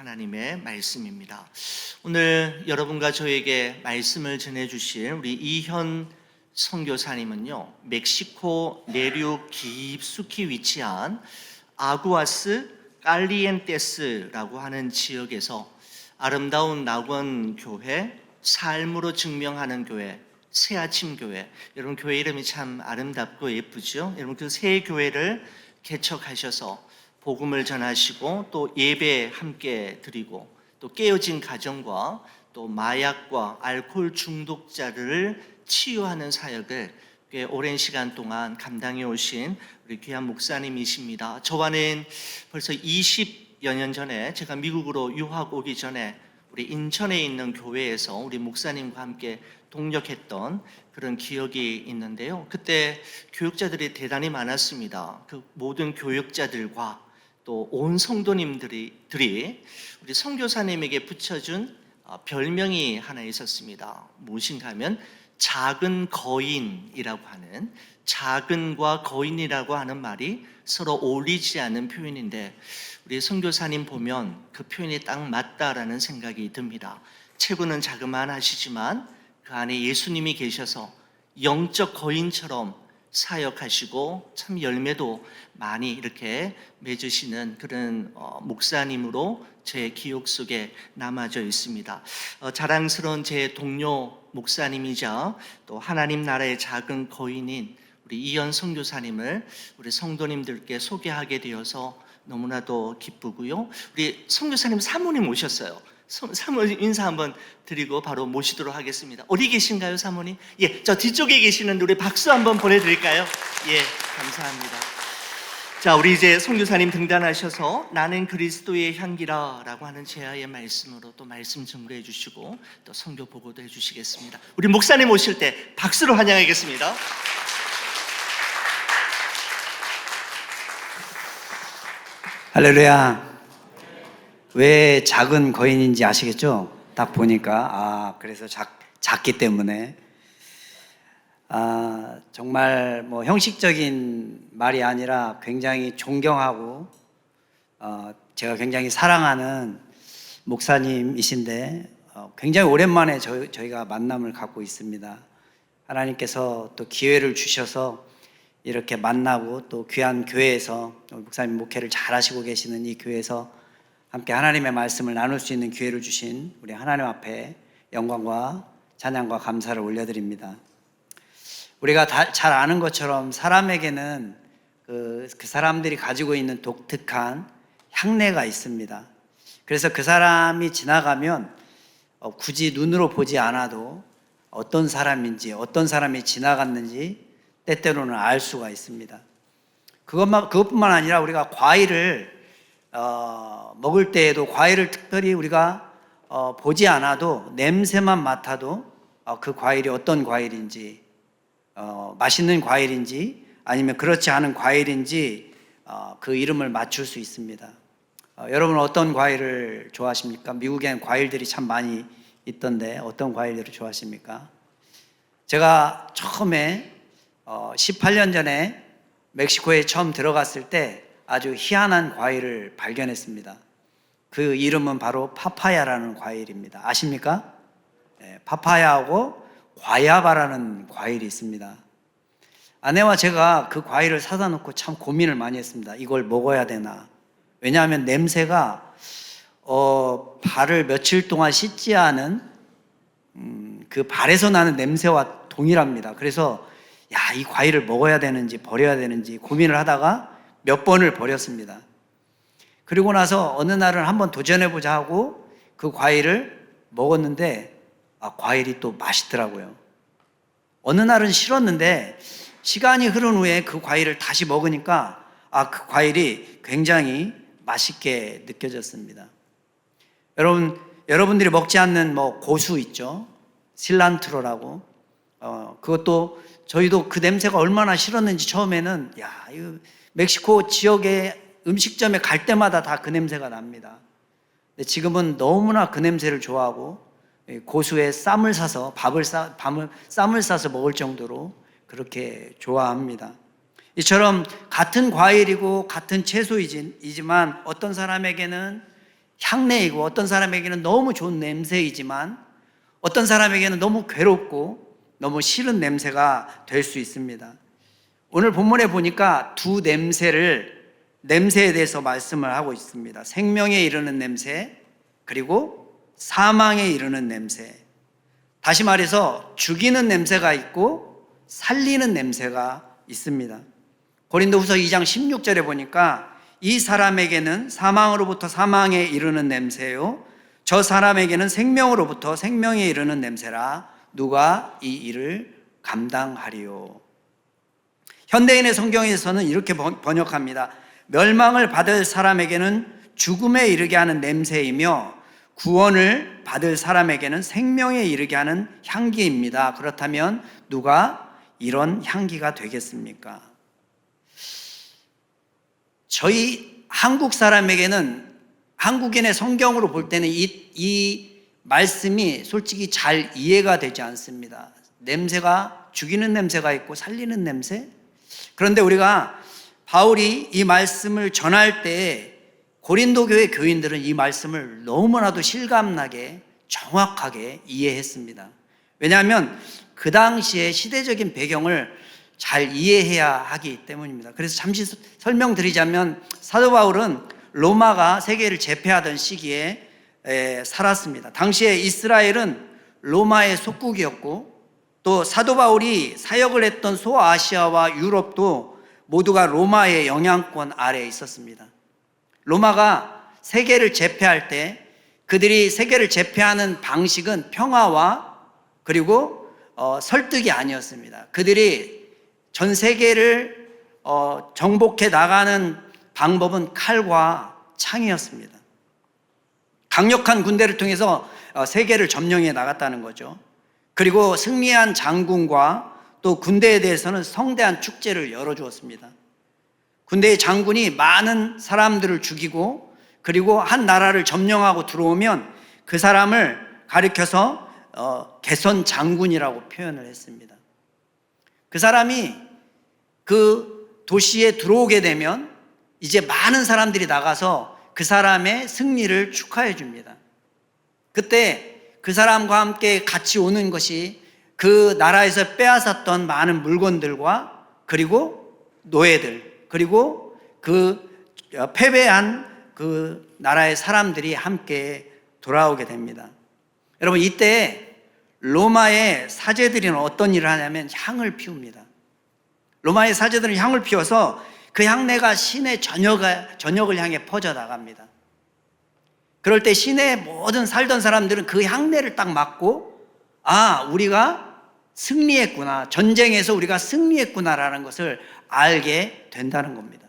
하나님의 말씀입니다. 오늘 여러분과 저에게 말씀을 전해주실 우리 이현 선교사님은요, 멕시코 내륙 깊숙이 위치한 아구아스 깔리엔테스라고 하는 지역에서 아름다운 낙원 교회, 삶으로 증명하는 교회, 새아침 교회, 여러분 교회 이름이 참 아름답고 예쁘죠? 여러분 그 새 교회를 개척하셔서 복음을 전하시고 또 예배 함께 드리고 또 깨어진 가정과 또 마약과 알코올 중독자를 치유하는 사역을 꽤 오랜 시간 동안 감당해 오신 우리 귀한 목사님이십니다. 저와는 벌써 20여 년 전에 제가 미국으로 유학 오기 전에 우리 인천에 있는 교회에서 우리 목사님과 함께 동역했던 그런 기억이 있는데요. 그때 교육자들이 대단히 많았습니다. 그 모든 교육자들과 또 온 성도님들이 우리 선교사님에게 붙여준 별명이 하나 있었습니다. 무엇인가 하면 작은 거인이라고 하는, 작은과 거인이라고 하는 말이 서로 어울리지 않는 표현인데 우리 선교사님 보면 그 표현이 딱 맞다라는 생각이 듭니다. 체구는 자그만하시지만 그 안에 예수님이 계셔서 영적 거인처럼 사역하시고 참 열매도 많이 이렇게 맺으시는 그런 목사님으로 제 기억 속에 남아져 있습니다. 자랑스러운 제 동료 목사님이자 또 하나님 나라의 작은 거인인 우리 이현 선교사님을 우리 성도님들께 소개하게 되어서 너무나도 기쁘고요. 우리 선교사님 사모님 오셨어요. 사모님 인사 한번 드리고 바로 모시도록 하겠습니다. 어디 계신가요, 사모님? 예, 저 뒤쪽에 계시는데 우리 박수 한번 보내드릴까요? 예, 감사합니다. 자, 우리 이제 선교사님 등단하셔서 나는 그리스도의 향기라 라고 하는 제아의 말씀으로 또 말씀 증거해 주시고 또 선교 보고도 해 주시겠습니다. 우리 목사님 오실 때 박수로 환영하겠습니다. 할렐루야. 왜 작은 거인인지 아시겠죠? 딱 보니까 그래서 작기 때문에 정말 뭐 형식적인 말이 아니라 굉장히 존경하고 제가 굉장히 사랑하는 목사님이신데 굉장히 오랜만에 저희가 만남을 갖고 있습니다. 하나님께서 또 기회를 주셔서 이렇게 만나고 또 귀한 교회에서 목사님 목회를 잘 하시고 계시는 이 교회에서 함께 하나님의 말씀을 나눌 수 있는 기회를 주신 우리 하나님 앞에 영광과 찬양과 감사를 올려드립니다. 우리가 잘 아는 것처럼 사람에게는 그 사람들이 가지고 있는 독특한 향내가 있습니다. 그래서 그 사람이 지나가면 굳이 눈으로 보지 않아도 어떤 사람인지 어떤 사람이 지나갔는지 때때로는 알 수가 있습니다. 그것뿐만 아니라 우리가 과일을 먹을 때에도 과일을 특별히 우리가 보지 않아도 냄새만 맡아도 그 과일이 어떤 과일인지 맛있는 과일인지 아니면 그렇지 않은 과일인지 그 이름을 맞출 수 있습니다. 여러분 어떤 과일을 좋아하십니까? 미국엔 과일들이 참 많이 있던데 어떤 과일들을 좋아하십니까? 제가 처음에 18년 전에 멕시코에 처음 들어갔을 때 아주 희한한 과일을 발견했습니다. 그 이름은 바로 파파야라는 과일입니다. 아십니까? 네, 파파야하고 과야바라는 과일이 있습니다. 아내와 제가 그 과일을 사다 놓고 참 고민을 많이 했습니다. 이걸 먹어야 되나? 왜냐하면 냄새가 발을 며칠 동안 씻지 않은 그 발에서 나는 냄새와 동일합니다. 그래서 이 과일을 먹어야 되는지 버려야 되는지 고민을 하다가 몇 번을 버렸습니다. 그리고 나서 어느 날은 한번 도전해보자 하고 그 과일을 먹었는데 과일이 또 맛있더라고요. 어느 날은 싫었는데 시간이 흐른 후에 그 과일을 다시 먹으니까 그 과일이 굉장히 맛있게 느껴졌습니다. 여러분들이 먹지 않는 고수 있죠? 실란트로라고. 그것도 저희도 그 냄새가 얼마나 싫었는지 처음에는 이거 멕시코 지역의 음식점에 갈 때마다 다 그 냄새가 납니다. 근데 지금은 너무나 그 냄새를 좋아하고 고수에 쌈을 싸서 쌈을 싸서 먹을 정도로 그렇게 좋아합니다. 이처럼 같은 과일이고 같은 채소이지만 어떤 사람에게는 향내이고 어떤 사람에게는 너무 좋은 냄새이지만 어떤 사람에게는 너무 괴롭고 너무 싫은 냄새가 될 수 있습니다. 오늘 본문에 보니까 두 냄새에 대해서 말씀을 하고 있습니다. 생명에 이르는 냄새, 그리고 사망에 이르는 냄새. 다시 말해서 죽이는 냄새가 있고 살리는 냄새가 있습니다. 고린도후서 2장 16절에 보니까 이 사람에게는 사망으로부터 사망에 이르는 냄새요, 저 사람에게는 생명으로부터 생명에 이르는 냄새라. 누가 이 일을 감당하리요. 현대인의 성경에서는 이렇게 번역합니다. 멸망을 받을 사람에게는 죽음에 이르게 하는 냄새이며 구원을 받을 사람에게는 생명에 이르게 하는 향기입니다. 그렇다면 누가 이런 향기가 되겠습니까? 저희 한국 사람에게는, 한국인의 성경으로 볼 때는 이 말씀이 솔직히 잘 이해가 되지 않습니다. 냄새가, 죽이는 냄새가 있고 살리는 냄새? 그런데 우리가 바울이 이 말씀을 전할 때 고린도 교회 교인들은 이 말씀을 너무나도 실감나게 정확하게 이해했습니다. 왜냐하면 그 당시의 시대적인 배경을 잘 이해해야 하기 때문입니다. 그래서 잠시 설명드리자면 사도 바울은 로마가 세계를 제패하던 시기에 살았습니다. 당시에 이스라엘은 로마의 속국이었고 또 사도 바울이 사역을 했던 소아시아와 유럽도 모두가 로마의 영향권 아래에 있었습니다. 로마가 세계를 제패할 때 그들이 세계를 제패하는 방식은 평화와 그리고 설득이 아니었습니다. 그들이 전 세계를 정복해 나가는 방법은 칼과 창이었습니다. 강력한 군대를 통해서 세계를 점령해 나갔다는 거죠. 그리고 승리한 장군과 또 군대에 대해서는 성대한 축제를 열어주었습니다. 군대의 장군이 많은 사람들을 죽이고 그리고 한 나라를 점령하고 들어오면 그 사람을 가리켜서 개선 장군이라고 표현을 했습니다. 그 사람이 그 도시에 들어오게 되면 이제 많은 사람들이 나가서 그 사람의 승리를 축하해 줍니다. 그때 그 사람과 함께 같이 오는 것이 그 나라에서 빼앗았던 많은 물건들과 그리고 노예들, 그리고 그 패배한 그 나라의 사람들이 함께 돌아오게 됩니다. 여러분, 이때 로마의 사제들은 어떤 일을 하냐면 향을 피웁니다. 로마의 사제들은 향을 피워서 그 향내가 시내 전역을 향해 퍼져나갑니다. 그럴 때 시내의 모든 살던 사람들은 그 향내를 딱 맡고 우리가 승리했구나, 전쟁에서 우리가 승리했구나라는 것을 알게 된다는 겁니다.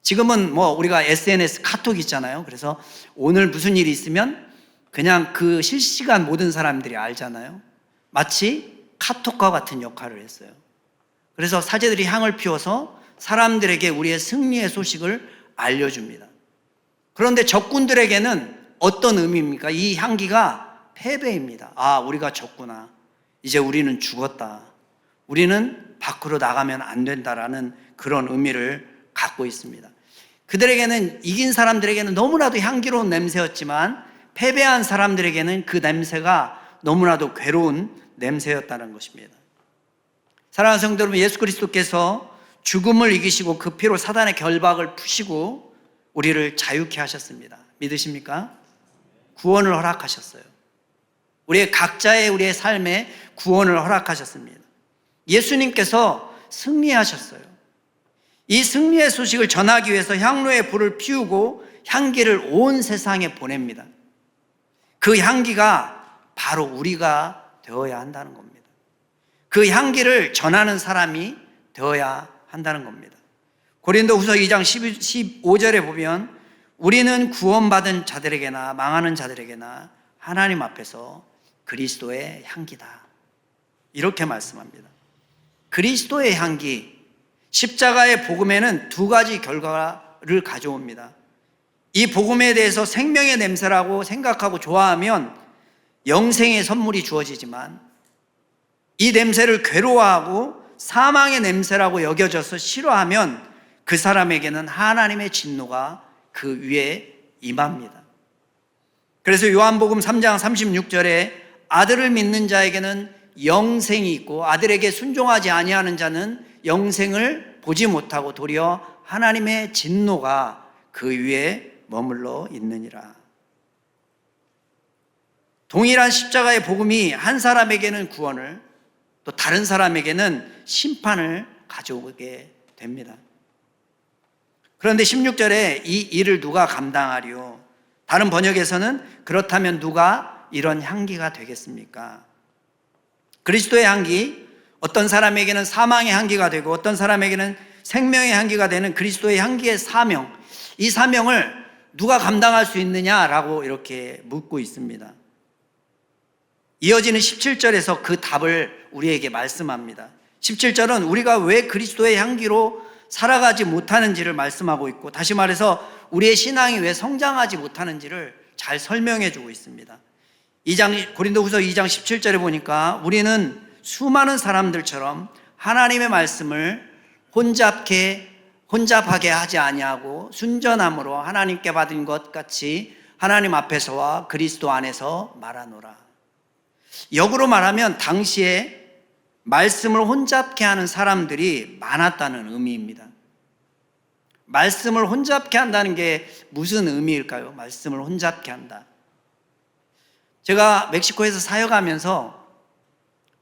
지금은 우리가 SNS 카톡 있잖아요. 그래서 오늘 무슨 일이 있으면 그냥 그 실시간 모든 사람들이 알잖아요. 마치 카톡과 같은 역할을 했어요. 그래서 사제들이 향을 피워서 사람들에게 우리의 승리의 소식을 알려줍니다. 그런데 적군들에게는 어떤 의미입니까? 이 향기가 패배입니다. 우리가 졌구나. 이제 우리는 죽었다. 우리는 밖으로 나가면 안 된다라는 그런 의미를 갖고 있습니다. 그들에게는, 이긴 사람들에게는 너무나도 향기로운 냄새였지만 패배한 사람들에게는 그 냄새가 너무나도 괴로운 냄새였다는 것입니다. 사랑하는 성도 여러분, 예수 그리스도께서 죽음을 이기시고 그 피로 사단의 결박을 푸시고 우리를 자유케 하셨습니다. 믿으십니까? 구원을 허락하셨어요. 우리의 각자의 우리의 삶에 구원을 허락하셨습니다. 예수님께서 승리하셨어요. 이 승리의 소식을 전하기 위해서 향로의 불을 피우고 향기를 온 세상에 보냅니다. 그 향기가 바로 우리가 되어야 한다는 겁니다. 그 향기를 전하는 사람이 되어야 한다는 겁니다. 고린도후서 2장 15절에 보면 우리는 구원받은 자들에게나 망하는 자들에게나 하나님 앞에서 그리스도의 향기다, 이렇게 말씀합니다. 그리스도의 향기, 십자가의 복음에는 두 가지 결과를 가져옵니다. 이 복음에 대해서 생명의 냄새라고 생각하고 좋아하면 영생의 선물이 주어지지만 이 냄새를 괴로워하고 사망의 냄새라고 여겨져서 싫어하면 그 사람에게는 하나님의 진노가 그 위에 임합니다. 그래서 요한복음 3장 36절에 아들을 믿는 자에게는 영생이 있고 아들에게 순종하지 아니하는 자는 영생을 보지 못하고 도리어 하나님의 진노가 그 위에 머물러 있느니라. 동일한 십자가의 복음이 한 사람에게는 구원을, 또 다른 사람에게는 심판을 가져오게 됩니다. 그런데 16절에 이 일을 누가 감당하리요? 다른 번역에서는 그렇다면 누가 이런 향기가 되겠습니까? 그리스도의 향기, 어떤 사람에게는 사망의 향기가 되고 어떤 사람에게는 생명의 향기가 되는 그리스도의 향기의 사명, 이 사명을 누가 감당할 수 있느냐라고 이렇게 묻고 있습니다. 이어지는 17절에서 그 답을 우리에게 말씀합니다. 17절은 우리가 왜 그리스도의 향기로 살아가지 못하는지를 말씀하고 있고, 다시 말해서 우리의 신앙이 왜 성장하지 못하는지를 잘 설명해 주고 있습니다. 고린도후서 2장 17절에 보니까 우리는 수많은 사람들처럼 하나님의 말씀을 혼잡하게 하지 아니하고 순전함으로 하나님께 받은 것 같이 하나님 앞에서와 그리스도 안에서 말하노라. 역으로 말하면 당시에 말씀을 혼잡케 하는 사람들이 많았다는 의미입니다. 말씀을 혼잡케 한다는 게 무슨 의미일까요? 말씀을 혼잡케 한다. 제가 멕시코에서 사역하면서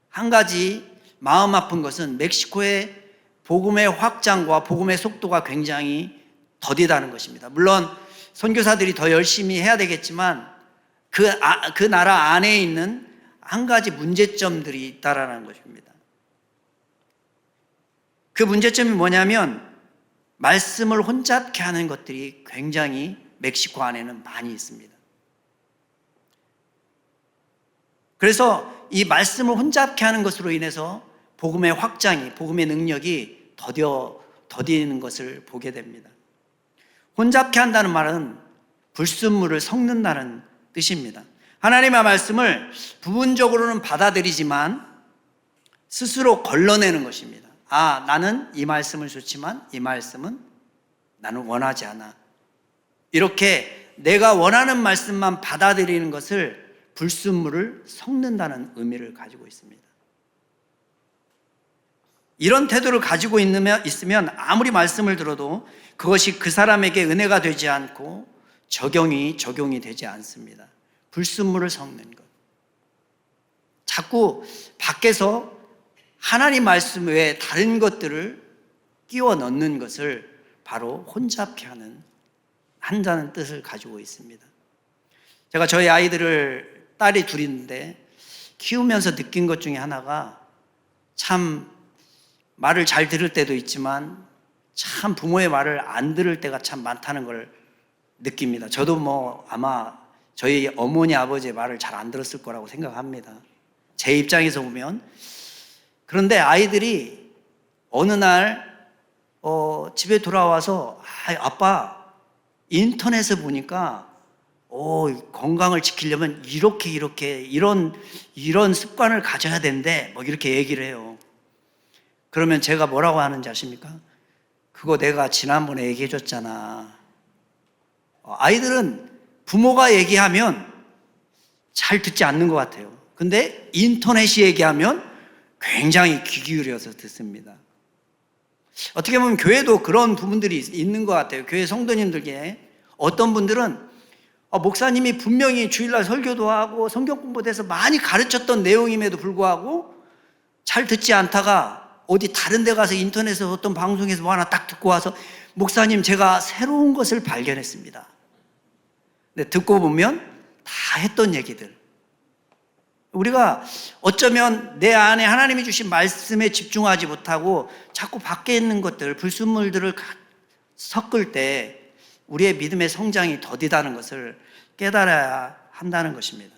한 가지 마음 아픈 것은 멕시코의 복음의 확장과 복음의 속도가 굉장히 더디다는 것입니다. 물론 선교사들이 더 열심히 해야 되겠지만 그 나라 안에 있는 한 가지 문제점들이 있다라는 것입니다. 그 문제점이 뭐냐면 말씀을 혼잡케 하는 것들이 굉장히 멕시코 안에는 많이 있습니다. 그래서 이 말씀을 혼잡케 하는 것으로 인해서 복음의 확장이, 복음의 능력이 더디는 것을 보게 됩니다. 혼잡케 한다는 말은 불순물을 섞는다는 뜻입니다. 하나님의 말씀을 부분적으로는 받아들이지만 스스로 걸러내는 것입니다. 아, 나는 이 말씀은 좋지만 이 말씀은 나는 원하지 않아. 이렇게 내가 원하는 말씀만 받아들이는 것을 불순물을 섞는다는 의미를 가지고 있습니다. 이런 태도를 가지고 있으면 아무리 말씀을 들어도 그것이 그 사람에게 은혜가 되지 않고 적용이 되지 않습니다. 불순물을 섞는 것. 자꾸 밖에서 하나님 말씀 외에 다른 것들을 끼워 넣는 것을 바로 혼잡케 한다는 뜻을 가지고 있습니다. 제가 저희 아이들을, 딸이 둘인데 키우면서 느낀 것 중에 하나가 참 말을 잘 들을 때도 있지만 참 부모의 말을 안 들을 때가 참 많다는 걸 느낍니다. 저도 아마 저희 어머니 아버지의 말을 잘 안 들었을 거라고 생각합니다. 제 입장에서 보면. 그런데 아이들이 어느 날 집에 돌아와서 아빠 인터넷에 보니까 건강을 지키려면 이런 습관을 가져야 된대, 이렇게 얘기를 해요. 그러면 제가 뭐라고 하는지 아십니까? 그거 내가 지난번에 얘기해 줬잖아. 아이들은 부모가 얘기하면 잘 듣지 않는 것 같아요. 근데 인터넷이 얘기하면 굉장히 귀 기울여서 듣습니다. 어떻게 보면 교회도 그런 부분들이 있는 것 같아요. 교회 성도님들 중에 어떤 분들은 목사님이 분명히 주일날 설교도 하고 성경 공부도 해서 많이 가르쳤던 내용임에도 불구하고 잘 듣지 않다가 어디 다른 데 가서 인터넷에서 어떤 방송에서 뭐 하나 딱 듣고 와서 목사님 제가 새로운 것을 발견했습니다. 근데 듣고 보면 다 했던 얘기들. 우리가 어쩌면 내 안에 하나님이 주신 말씀에 집중하지 못하고 자꾸 밖에 있는 것들, 불순물들을 섞을 때 우리의 믿음의 성장이 더디다는 것을 깨달아야 한다는 것입니다.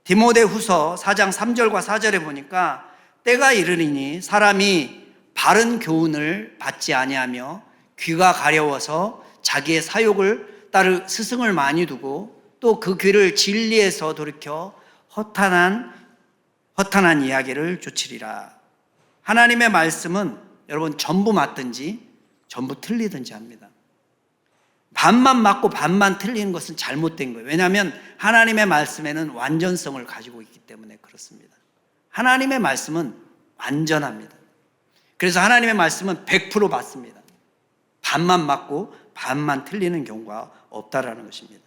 디모데후서 4장 3절과 4절에 보니까 때가 이르리니 사람이 바른 교훈을 받지 아니하며 귀가 가려워서 자기의 사욕을 따르 스승을 많이 두고 또 그 귀를 진리에서 돌이켜 허탄한 이야기를 쫓으리라. 하나님의 말씀은 여러분 전부 맞든지 전부 틀리든지 합니다. 반만 맞고 반만 틀리는 것은 잘못된 거예요. 왜냐하면 하나님의 말씀에는 완전성을 가지고 있기 때문에 그렇습니다. 하나님의 말씀은 완전합니다. 그래서 하나님의 말씀은 100% 맞습니다. 반만 맞고 반만 틀리는 경우가 없다라는 것입니다.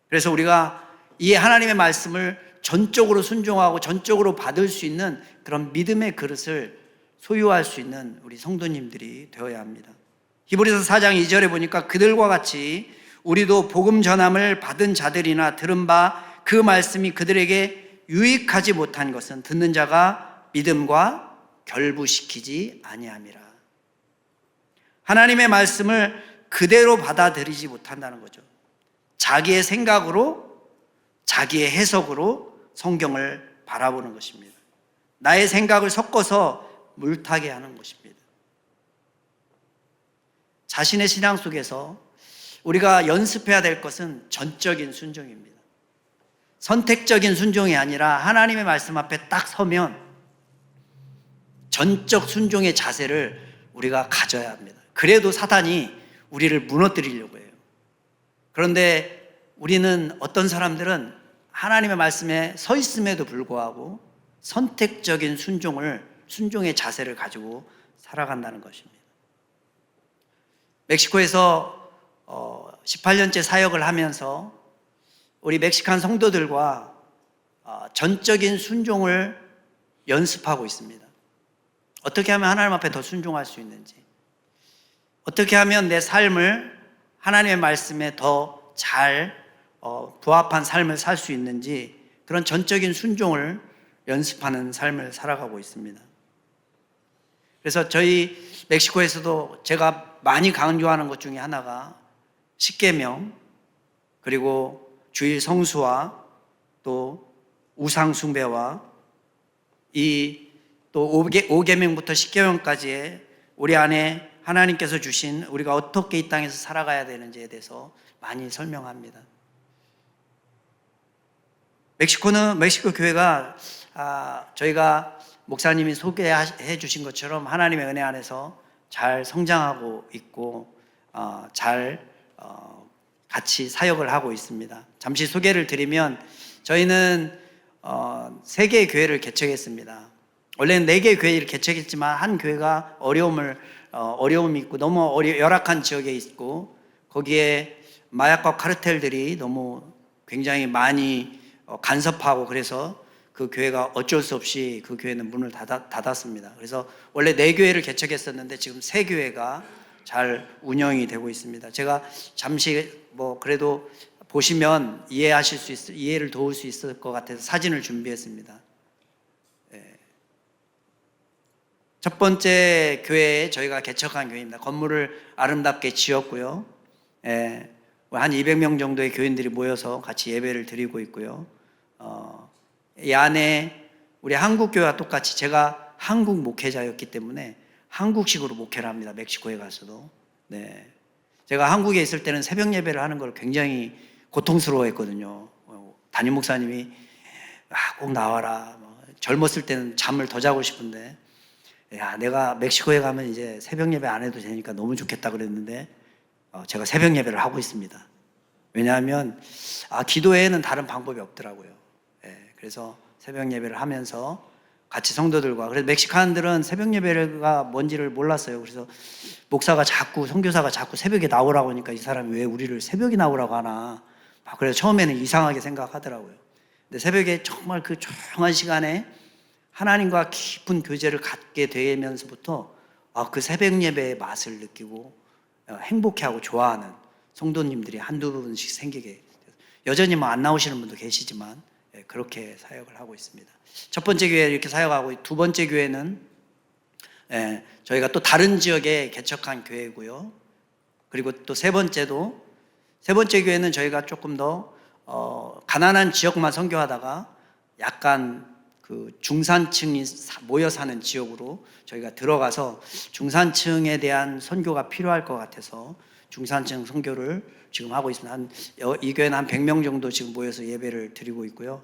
그래서 우리가 이 하나님의 말씀을 전적으로 순종하고 전적으로 받을 수 있는 그런 믿음의 그릇을 소유할 수 있는 우리 성도님들이 되어야 합니다. 히브리서 4장 2절에 보니까 그들과 같이 우리도 복음 전함을 받은 자들이나 들은 바 그 말씀이 그들에게 유익하지 못한 것은 듣는 자가 믿음과 결부시키지 아니함이라. 하나님의 말씀을 그대로 받아들이지 못한다는 거죠. 자기의 생각으로, 자기의 해석으로 성경을 바라보는 것입니다. 나의 생각을 섞어서 물타게 하는 것입니다. 자신의 신앙 속에서 우리가 연습해야 될 것은 전적인 순종입니다. 선택적인 순종이 아니라 하나님의 말씀 앞에 딱 서면 전적 순종의 자세를 우리가 가져야 합니다. 그래도 사단이 우리를 무너뜨리려고 해요. 그런데 우리는 어떤 사람들은 하나님의 말씀에 서 있음에도 불구하고 선택적인 순종의 자세를 가지고 살아간다는 것입니다. 멕시코에서 18년째 사역을 하면서 우리 멕시칸 성도들과 전적인 순종을 연습하고 있습니다. 어떻게 하면 하나님 앞에 더 순종할 수 있는지, 어떻게 하면 내 삶을 하나님의 말씀에 더 잘 부합한 삶을 살 수 있는지, 그런 전적인 순종을 연습하는 삶을 살아가고 있습니다. 그래서 저희 멕시코에서도 제가 많이 강조하는 것 중에 하나가 십계명, 그리고 주일 성수와 또 우상 숭배와 이 또 5계명부터 10계명까지의 우리 안에 하나님께서 주신 우리가 어떻게 이 땅에서 살아가야 되는지에 대해서 많이 설명합니다. 멕시코 교회가 저희가 목사님이 소개해 주신 것처럼 하나님의 은혜 안에서 잘 성장하고 있고 잘 같이 사역을 하고 있습니다. 잠시 소개를 드리면 저희는 3개의 교회를 개척했습니다. 원래는 4개의 교회를 개척했지만 한 교회가 어려움이 있고 너무 열악한 지역에 있고 거기에 마약과 카르텔들이 너무 굉장히 많이 간섭하고 그래서 그 교회가 어쩔 수 없이 그 교회는 문을 닫았습니다. 그래서 원래 4교회를 개척했었는데 지금 3교회가 잘 운영이 되고 있습니다. 제가 잠시 그래도 보시면 이해를 도울 수 있을 것 같아서 사진을 준비했습니다. 첫 번째 교회에 저희가 개척한 교회입니다. 건물을 아름답게 지었고요. 한 200명 정도의 교인들이 모여서 같이 예배를 드리고 있고요. 이 안에 우리 한국교회와 똑같이 제가 한국 목회자였기 때문에 한국식으로 목회를 합니다. 멕시코에 가서도. 제가 한국에 있을 때는 새벽 예배를 하는 걸 굉장히 고통스러워했거든요. 담임 목사님이 꼭 나와라. 젊었을 때는 잠을 더 자고 싶은데 내가 멕시코에 가면 이제 새벽 예배 안 해도 되니까 너무 좋겠다 그랬는데 제가 새벽 예배를 하고 있습니다. 왜냐하면 기도에는 다른 방법이 없더라고요. 그래서 새벽 예배를 하면서 같이 성도들과, 그래서 멕시칸들은 새벽 예배가 뭔지를 몰랐어요. 그래서 선교사가 자꾸 새벽에 나오라고 하니까 이 사람이 왜 우리를 새벽에 나오라고 하나, 그래서 처음에는 이상하게 생각하더라고요. 근데 새벽에 정말 그 조용한 시간에 하나님과 깊은 교제를 갖게 되면서부터 그 새벽 예배의 맛을 느끼고 행복해하고 좋아하는 성도님들이 한두 분씩 생기게, 여전히 안 나오시는 분도 계시지만 그렇게 사역을 하고 있습니다. 첫 번째 교회 이렇게 사역하고, 두 번째 교회는 저희가 또 다른 지역에 개척한 교회고요. 그리고 또 세 번째 교회는 저희가 조금 더 가난한 지역만 선교하다가 약간 그 중산층이 모여 사는 지역으로 저희가 들어가서 중산층에 대한 선교가 필요할 것 같아서 중산층 선교를 지금 하고 있습니다. 이 교회는 한 100명 정도 지금 모여서 예배를 드리고 있고요.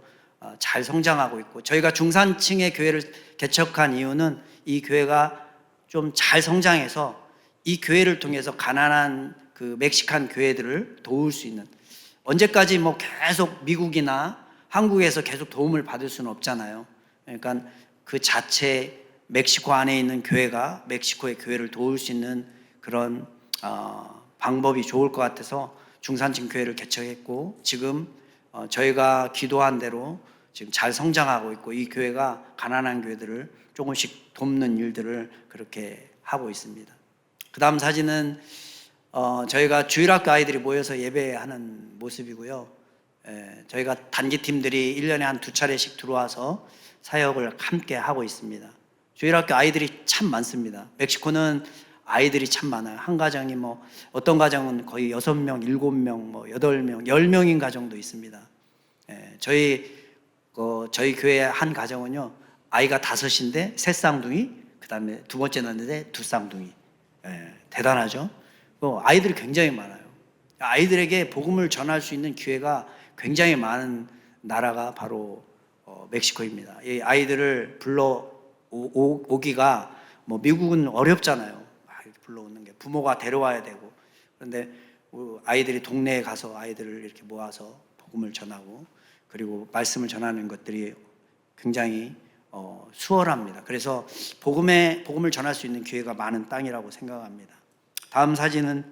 잘 성장하고 있고, 저희가 중산층의 교회를 개척한 이유는 이 교회가 좀 잘 성장해서 이 교회를 통해서 가난한 그 멕시칸 교회들을 도울 수 있는, 언제까지 뭐 계속 미국이나 한국에서 계속 도움을 받을 수는 없잖아요. 그러니까 그 자체 멕시코 안에 있는 교회가 멕시코의 교회를 도울 수 있는 그런 방법이 좋을 것 같아서 중산층 교회를 개척했고, 지금 저희가 기도한 대로 지금 잘 성장하고 있고, 이 교회가 가난한 교회들을 조금씩 돕는 일들을 그렇게 하고 있습니다. 그 다음 사진은 저희가 주일학교 아이들이 모여서 예배하는 모습이고요. 저희가 단기팀들이 1년에 한 2차례씩 들어와서 사역을 함께 하고 있습니다. 주일학교 아이들이 참 많습니다. 멕시코는 아이들이 참 많아요. 한 가정이 뭐 어떤 가정은 거의 6명, 7명, 뭐 8명, 10명인 가정도 있습니다. 저희 교회 한 가정은요, 아이가 5인데 3쌍둥이, 그 다음에 두 번째 낳는데 2쌍둥이. 대단하죠? 아이들이 굉장히 많아요. 아이들에게 복음을 전할 수 있는 기회가 굉장히 많은 나라가 바로 멕시코입니다. 이 아이들을 불러오기가 뭐 미국은 어렵잖아요. 불러오는 게 부모가 데려와야 되고, 그런데 아이들이 동네에 가서 아이들을 이렇게 모아서 복음을 전하고 그리고 말씀을 전하는 것들이 굉장히 수월합니다. 그래서 복음을 전할 수 있는 기회가 많은 땅이라고 생각합니다. 다음 사진은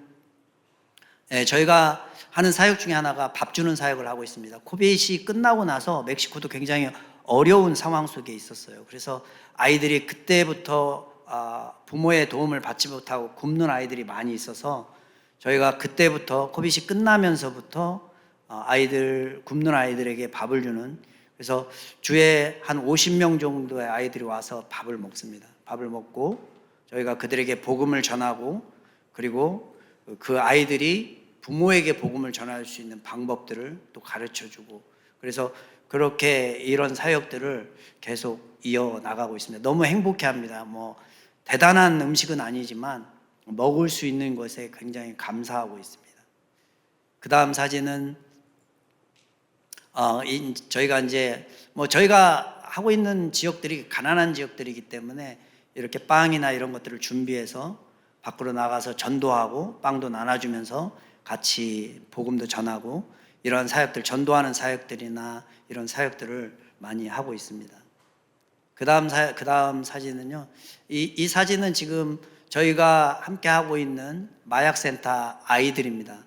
저희가 하는 사역 중에 하나가 밥 주는 사역을 하고 있습니다. 코비드이 끝나고 나서 멕시코도 굉장히 어려운 상황 속에 있었어요. 그래서 아이들이 그때부터 부모의 도움을 받지 못하고 굶는 아이들이 많이 있어서 저희가 그때부터 코비드이 끝나면서부터 굶는 아이들에게 밥을 주는, 그래서 주에 한 50명 정도의 아이들이 와서 밥을 먹습니다. 밥을 먹고 저희가 그들에게 복음을 전하고, 그리고 그 아이들이 부모에게 복음을 전할 수 있는 방법들을 또 가르쳐주고, 그래서 그렇게 이런 사역들을 계속 이어나가고 있습니다. 너무 행복해합니다. 뭐 대단한 음식은 아니지만 먹을 수 있는 것에 굉장히 감사하고 있습니다. 그 다음 사진은 저희가 하고 있는 지역들이 가난한 지역들이기 때문에 이렇게 빵이나 이런 것들을 준비해서 밖으로 나가서 전도하고 빵도 나눠주면서 같이 복음도 전하고, 이런 사역들, 전도하는 사역들이나 이런 사역들을 많이 하고 있습니다. 그 다음 사진은요, 이 사진은 지금 저희가 함께 하고 있는 마약센터 아이들입니다.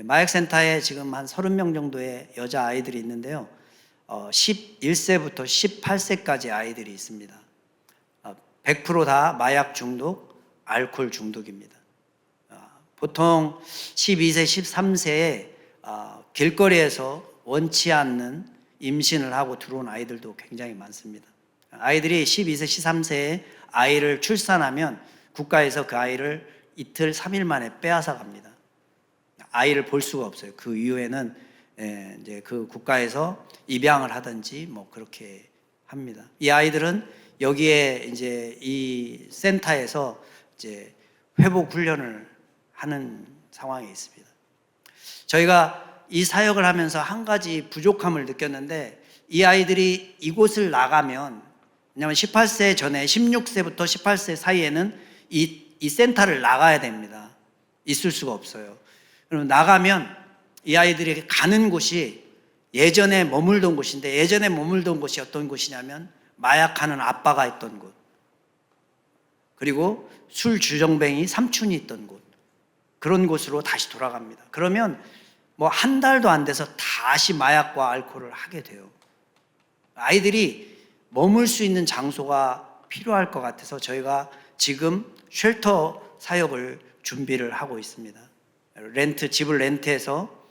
마약센터에 지금 한 30명 정도의 여자 아이들이 있는데요, 11세부터 18세까지 아이들이 있습니다. 100% 다 마약 중독, 알코올 중독입니다. 보통 12세, 13세에 길거리에서 원치 않는 임신을 하고 들어온 아이들도 굉장히 많습니다. 아이들이 12세, 13세에 아이를 출산하면 국가에서 그 아이를 이틀, 3일 만에 빼앗아 갑니다. 아이를 볼 수가 없어요. 그 이후에는 이제 그 국가에서 입양을 하든지 뭐 그렇게 합니다. 이 아이들은 여기에 이제 이 센터에서 이제 회복 훈련을 하는 상황에 있습니다. 저희가 이 사역을 하면서 한 가지 부족함을 느꼈는데, 이 아이들이 이곳을 나가면, 왜냐하면 18세 전에 16세부터 18세 사이에는 이 센터를 나가야 됩니다. 있을 수가 없어요. 그럼 나가면 이 아이들이 가는 곳이 예전에 머물던 곳인데, 예전에 머물던 곳이 어떤 곳이냐면 마약하는 아빠가 있던 곳, 그리고 술 주정뱅이 삼촌이 있던 곳, 그런 곳으로 다시 돌아갑니다. 그러면 뭐 한 달도 안 돼서 다시 마약과 알코올을 하게 돼요. 아이들이 머물 수 있는 장소가 필요할 것 같아서 저희가 지금 쉘터 사역을 준비를 하고 있습니다. 집을 렌트해서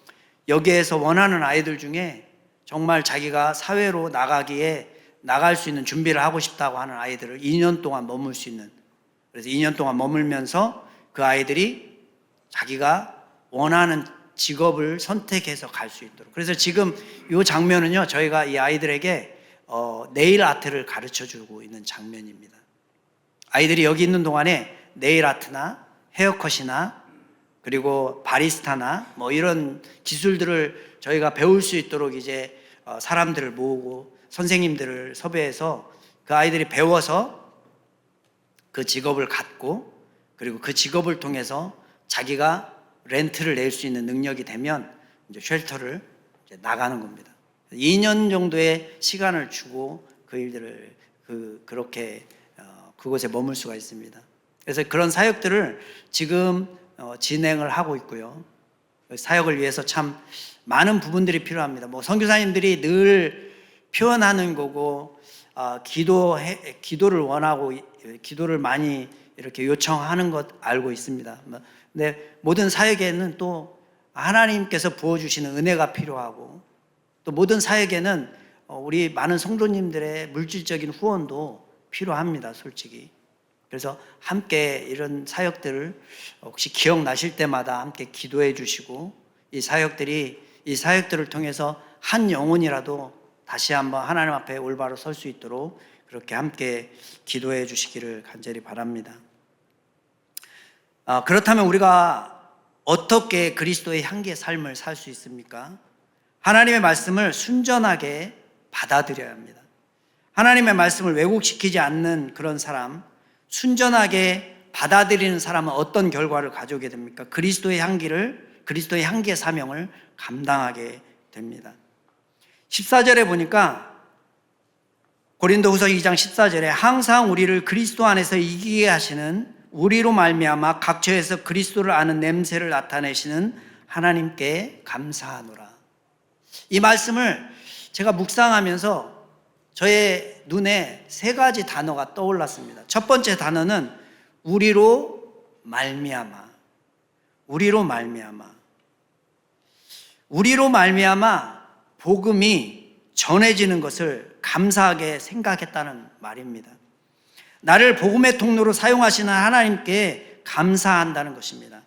여기에서 원하는 아이들 중에 정말 자기가 사회로 나갈 수 있는 준비를 하고 싶다고 하는 아이들을 2년 동안 머물 수 있는, 그래서 2년 동안 머물면서 그 아이들이 자기가 원하는 직업을 선택해서 갈 수 있도록. 그래서 지금 이 장면은요, 저희가 이 아이들에게 네일 아트를 가르쳐 주고 있는 장면입니다. 아이들이 여기 있는 동안에 네일 아트나 헤어컷이나 그리고 바리스타나 뭐 이런 기술들을 저희가 배울 수 있도록 이제 사람들을 모으고 선생님들을 섭외해서 그 아이들이 배워서 그 직업을 갖고, 그리고 그 직업을 통해서 자기가 렌트를 낼 수 있는 능력이 되면 이제 쉘터를 이제 나가는 겁니다. 2년 정도의 시간을 주고 그 일들을 그렇게 그곳에 머물 수가 있습니다. 그래서 그런 사역들을 지금 진행을 하고 있고요. 사역을 위해서 참 많은 부분들이 필요합니다. 뭐 선교사님들이 늘 표현하는 거고 기도를 원하고 기도를 많이 이렇게 요청하는 것 알고 있습니다. 근데 모든 사역에는 또 하나님께서 부어주시는 은혜가 필요하고 또 모든 사역에는 우리 많은 성도님들의 물질적인 후원도 필요합니다, 솔직히. 그래서 함께 이런 사역들을 혹시 기억나실 때마다 함께 기도해 주시고 이 사역들을 통해서 한 영혼이라도 다시 한번 하나님 앞에 올바로 설 수 있도록 그렇게 함께 기도해 주시기를 간절히 바랍니다. 그렇다면 우리가 어떻게 그리스도의 향기의 삶을 살 수 있습니까? 하나님의 말씀을 순전하게 받아들여야 합니다. 하나님의 말씀을 왜곡시키지 않는 그런 사람, 순전하게 받아들이는 사람은 어떤 결과를 가져오게 됩니까? 그리스도의 향기의 사명을 감당하게 됩니다. 14절에 보니까 고린도후서 2장 14절에 항상 우리를 그리스도 안에서 이기게 하시는 우리로 말미암아 각처에서 그리스도를 아는 냄새를 나타내시는 하나님께 감사하노라. 이 말씀을 제가 묵상하면서 저의 눈에 세 가지 단어가 떠올랐습니다. 첫 번째 단어는 우리로 말미암아. 우리로 말미암아 복음이 전해지는 것을 감사하게 생각했다는 말입니다. 나를 복음의 통로로 사용하시는 하나님께 감사한다는 것입니다.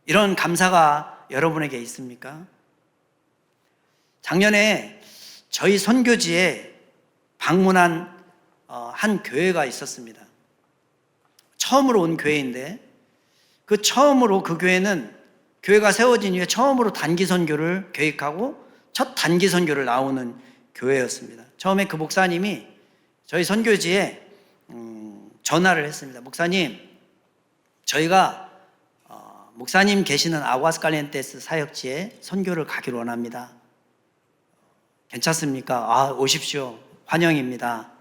이런 감사가 여러분에게 있습니까? 작년에 저희 선교지에 방문한 한 교회가 있었습니다. 처음으로 온 교회인데 처음으로 그 교회는 교회가 세워진 이후에 처음으로 단기 선교를 계획하고 첫 단기 선교를 나오는 교회였습니다. 처음에 그 목사님이 저희 선교지에 전화를 했습니다. 목사님, 저희가 목사님 계시는 아구아스칼리엔테스 사역지에 선교를 가기로 원합니다. 괜찮습니까? 오십시오. 환영입니다.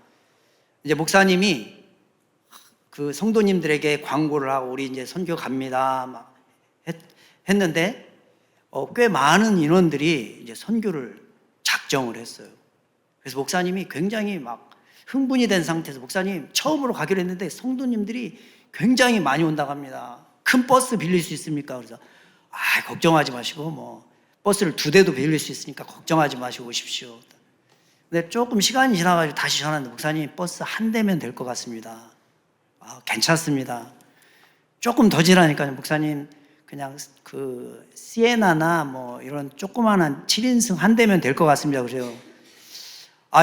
이제 목사님이 그 성도님들에게 광고를 하고 우리 이제 선교 갑니다. 막 했는데 꽤 많은 인원들이 이제 선교를 작정을 했어요. 그래서 목사님이 굉장히 막 흥분이 된 상태에서 목사님 처음으로 가기로 했는데 성도님들이 굉장히 많이 온다고 합니다. 큰 버스 빌릴 수 있습니까? 그래서 걱정하지 마시고 뭐 버스를 2대도 빌릴 수 있으니까 걱정하지 마시고 오십시오. 근데 조금 시간이 지나가지고 다시 전화했는데 목사님 버스 1대면 될 것 같습니다. 괜찮습니다. 조금 더 지나니까 목사님 그냥 그 시에나나 뭐 이런 조그마한 7인승 1대면 될 것 같습니다. 그래요.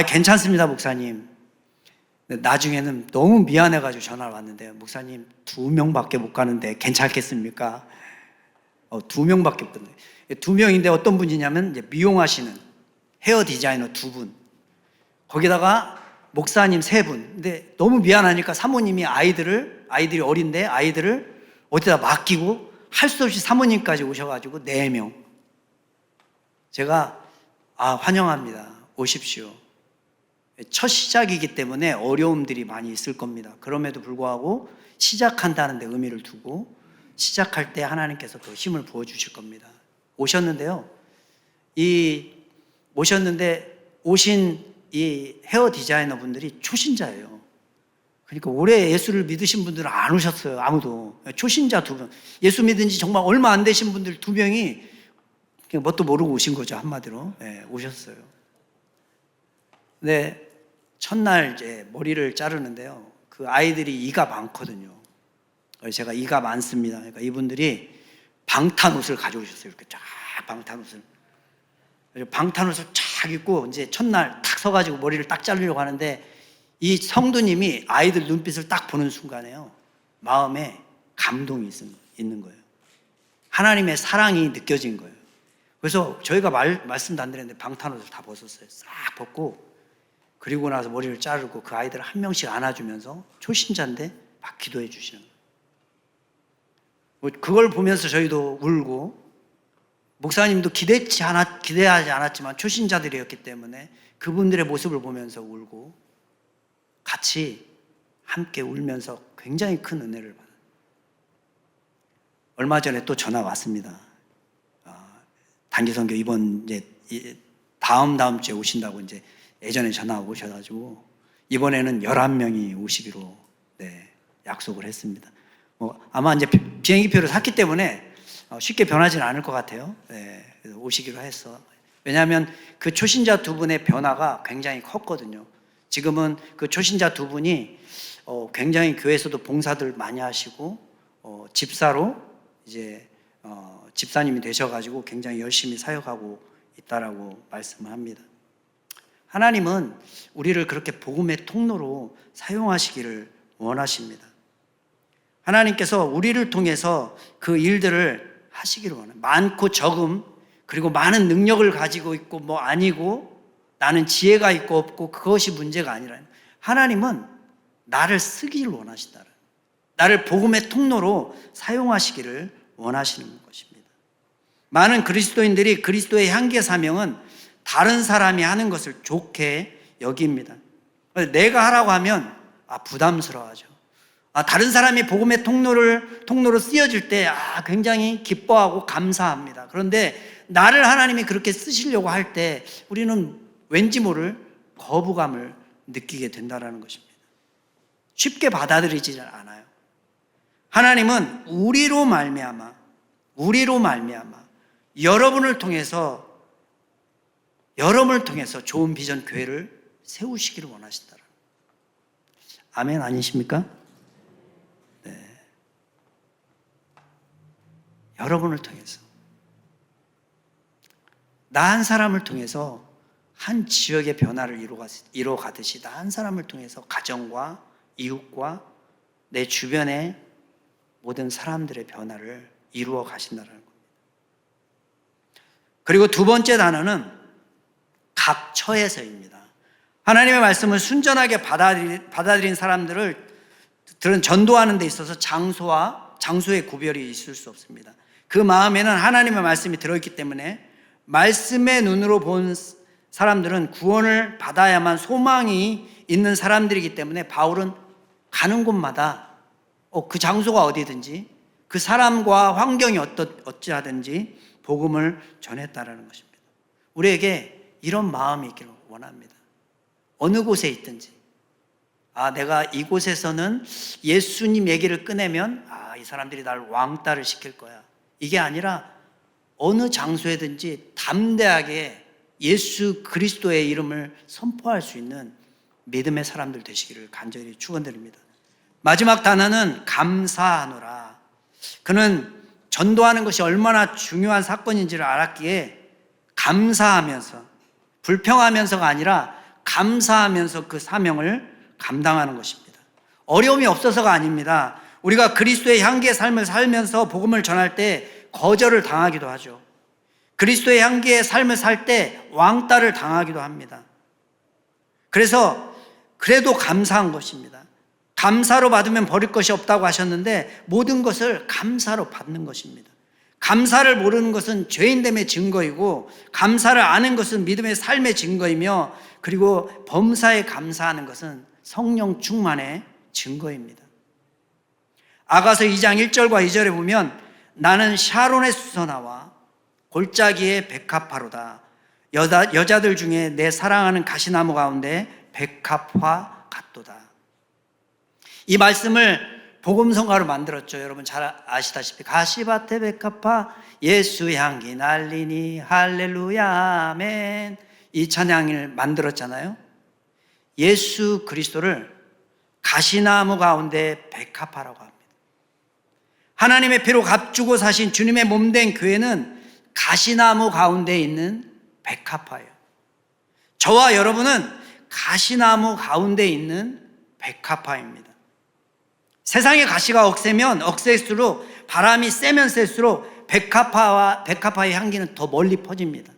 괜찮습니다, 목사님. 나중에는 너무 미안해가지고 전화를 왔는데요. 목사님 2명밖에 못 가는데 괜찮겠습니까? 2명밖에 못 가는데 2명인데 어떤 분이냐면 이제 미용하시는 헤어 디자이너 2분, 거기다가 목사님 3분. 근데 너무 미안하니까 사모님이 아이들이 어린데 아이들을 어디다 맡기고 할 수 없이 사모님까지 오셔가지고 4명. 제가 환영합니다. 오십시오. 첫 시작이기 때문에 어려움들이 많이 있을 겁니다. 그럼에도 불구하고 시작한다는 데 의미를 두고 시작할 때 하나님께서 더 힘을 부어주실 겁니다. 오셨는데요. 오신 이 헤어 디자이너 분들이 초신자예요. 그러니까 오래 예수를 믿으신 분들은 안 오셨어요. 아무도. 초신자 2명. 예수 믿은 지 정말 얼마 안 되신 분들 2명이 그냥 뭣도 모르고 오신 거죠. 한마디로. 오셨어요. 근데 첫날 이제 머리를 자르는데요. 그 아이들이 이가 많거든요. 제가 이가 많습니다. 그러니까 이분들이 방탄 옷을 가져오셨어요. 이렇게 쫙 방탄 옷을. 방탄 옷을 쫙 입고 이제 첫날 탁 서가지고 머리를 딱 자르려고 하는데 이 성도님이 아이들 눈빛을 딱 보는 순간에요. 마음에 감동이 있는 거예요. 하나님의 사랑이 느껴진 거예요. 그래서 저희가 말씀도 안 드렸는데 방탄 옷을 다 벗었어요. 싹 벗고 그리고 나서 머리를 자르고 그 아이들을 한 명씩 안아주면서 초신자인데 막 기도해 주시는 거예요. 그걸 보면서 저희도 울고, 목사님도 기대하지 않았지만 초신자들이었기 때문에 그분들의 모습을 보면서 울고, 같이 함께 울면서 굉장히 큰 은혜를 받아요. 얼마 전에 또 전화 왔습니다. 단기선교 이번 다음 주에 오신다고 예전에 전화 오셔가지고 이번에는 11명이 오시기로 약속을 했습니다. 아마 비행기표를 샀기 때문에 쉽게 변하지는 않을 것 같아요. 그래서 오시기로 했어. 왜냐하면 그 초신자 두 분의 변화가 굉장히 컸거든요. 지금은 그 초신자 두 분이 굉장히 교회에서도 봉사들 많이 하시고 집사로 집사님이 되셔가지고 굉장히 열심히 사역하고 있다라고 말씀을 합니다. 하나님은 우리를 그렇게 복음의 통로로 사용하시기를 원하십니다. 하나님께서 우리를 통해서 그 일들을 하시기를 원해요. 많고 적음, 그리고 많은 능력을 가지고 있고 아니고, 나는 지혜가 있고 없고, 그것이 문제가 아니라 하나님은 나를 쓰기를 원하신다. 나를 복음의 통로로 사용하시기를 원하시는 것입니다. 많은 그리스도인들이 그리스도의 향기의 사명은 다른 사람이 하는 것을 좋게 여깁니다. 내가 하라고 하면 부담스러워하죠. 다른 사람이 복음의 통로로 쓰여질 때 굉장히 기뻐하고 감사합니다. 그런데 나를 하나님이 그렇게 쓰시려고 할 때 우리는 왠지 모를 거부감을 느끼게 된다는 것입니다. 쉽게 받아들이지 않아요. 하나님은 우리로 말미암아 여러분을 통해서 좋은 비전 교회를 세우시기를 원하신다. 아멘 아니십니까? 네. 여러분을 통해서, 나 한 사람을 통해서 한 지역의 변화를 이루어가듯이 나 한 사람을 통해서 가정과 이웃과 내 주변의 모든 사람들의 변화를 이루어 가신다는 겁니다. 그리고 두 번째 단어는 각처에서입니다. 하나님의 말씀을 순전하게 받아들인 사람들은 전도하는 데 있어서 장소의 구별이 있을 수 없습니다. 그 마음에는 하나님의 말씀이 들어있기 때문에 말씀의 눈으로 본 사람들은 구원을 받아야만 소망이 있는 사람들이기 때문에 바울은 가는 곳마다 그 장소가 어디든지 그 사람과 환경이 어찌하든지 복음을 전했다라는 것입니다. 우리에게 이런 마음이 있기를 원합니다. 어느 곳에 있든지 내가 이곳에서는 예수님 얘기를 꺼내면 이 사람들이 날 왕따를 시킬 거야. 이게 아니라 어느 장소에든지 담대하게 예수 그리스도의 이름을 선포할 수 있는 믿음의 사람들 되시기를 간절히 축원드립니다. 마지막 단어는 감사하노라. 그는 전도하는 것이 얼마나 중요한 사건인지를 알았기에 감사하면서, 불평하면서가 아니라 감사하면서 그 사명을 감당하는 것입니다. 어려움이 없어서가 아닙니다. 우리가 그리스도의 향기의 삶을 살면서 복음을 전할 때 거절을 당하기도 하죠. 그리스도의 향기의 삶을 살 때 왕따를 당하기도 합니다. 그래도 감사한 것입니다. 감사로 받으면 버릴 것이 없다고 하셨는데 모든 것을 감사로 받는 것입니다. 감사를 모르는 것은 죄인됨의 증거이고, 감사를 아는 것은 믿음의 삶의 증거이며, 그리고 범사에 감사하는 것은 성령 충만의 증거입니다. 아가서 2장 1절과 2절에 보면 나는 샤론의 수선화와 골짜기의 백합화로다. 여자들 중에 내 사랑하는 가시나무 가운데 백합화 같도다. 이 말씀을 복음성가로 만들었죠. 여러분 잘 아시다시피 가시밭에 백합화 예수 향기 날리니 할렐루야 아멘, 이 찬양을 만들었잖아요. 예수 그리스도를 가시나무 가운데 백합화라고 합니다. 하나님의 피로 값주고 사신 주님의 몸된 교회는 가시나무 가운데 있는 백합화예요. 저와 여러분은 가시나무 가운데 있는 백합화입니다. 세상의 가시가 억세면 억셀수록, 바람이 세면 셀수록 백합화의 향기는 더 멀리 퍼집니다.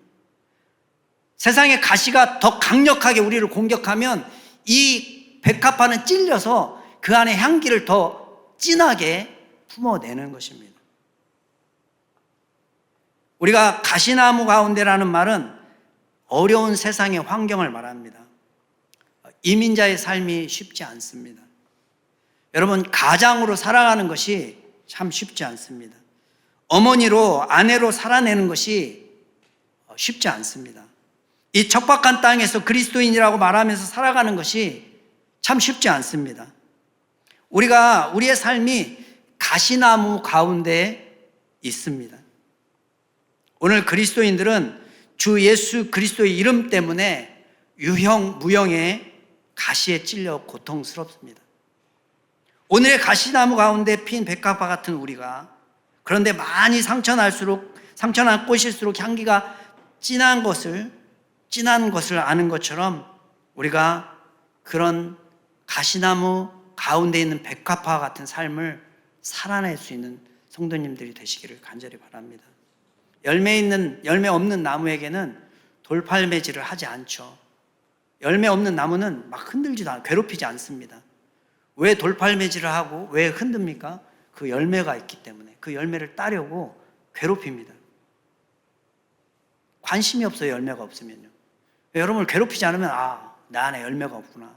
세상의 가시가 더 강력하게 우리를 공격하면 이 백합화는 찔려서 그 안에 향기를 더 진하게 품어내는 것입니다. 우리가 가시나무 가운데라는 말은 어려운 세상의 환경을 말합니다. 이민자의 삶이 쉽지 않습니다. 여러분, 가장으로 살아가는 것이 참 쉽지 않습니다. 어머니로, 아내로 살아내는 것이 쉽지 않습니다. 이 척박한 땅에서 그리스도인이라고 말하면서 살아가는 것이 참 쉽지 않습니다. 우리의 삶이 가시나무 가운데 있습니다. 오늘 그리스도인들은 주 예수 그리스도의 이름 때문에 유형, 무형의 가시에 찔려 고통스럽습니다. 오늘의 가시나무 가운데 핀 백합화 같은 우리가, 그런데 많이 상처난 꽃일수록 향기가 진한 것을 아는 것처럼 우리가 그런 가시나무 가운데 있는 백합화 같은 삶을 살아낼 수 있는 성도님들이 되시기를 간절히 바랍니다. 열매 없는 나무에게는 돌팔매질을 하지 않죠. 열매 없는 나무는 막 흔들지도 않고 괴롭히지 않습니다. 왜 돌팔매질을 하고 왜 흔듭니까? 그 열매가 있기 때문에 그 열매를 따려고 괴롭힙니다. 관심이 없어요. 열매가 없으면요. 여러분을 괴롭히지 않으면 내 안에 열매가 없구나.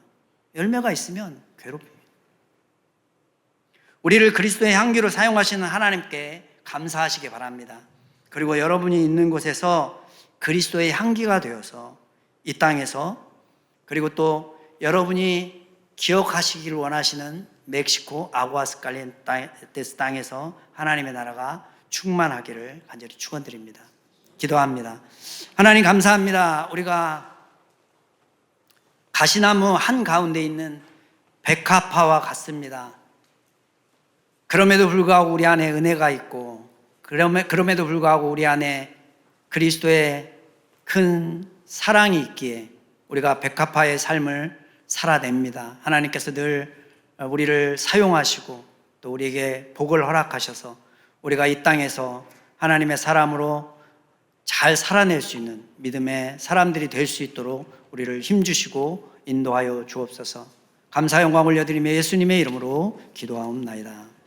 열매가 있으면 괴롭힙니다. 우리를 그리스도의 향기로 사용하시는 하나님께 감사하시기 바랍니다. 그리고 여러분이 있는 곳에서 그리스도의 향기가 되어서 이 땅에서, 그리고 또 여러분이 기억하시기를 원하시는 멕시코 아구아스칼리엔테스 땅에서 하나님의 나라가 충만하기를 간절히 축원드립니다. 기도합니다. 하나님 감사합니다. 우리가 가시나무 한가운데 있는 백합화와 같습니다. 그럼에도 불구하고 우리 안에 은혜가 있고, 그럼에도 불구하고 우리 안에 그리스도의 큰 사랑이 있기에 우리가 백합화의 삶을 살아냅니다. 하나님께서 늘 우리를 사용하시고 또 우리에게 복을 허락하셔서 우리가 이 땅에서 하나님의 사람으로 잘 살아낼 수 있는 믿음의 사람들이 될 수 있도록 우리를 힘주시고 인도하여 주옵소서. 감사 영광을 올려드리며 예수님의 이름으로 기도하옵나이다.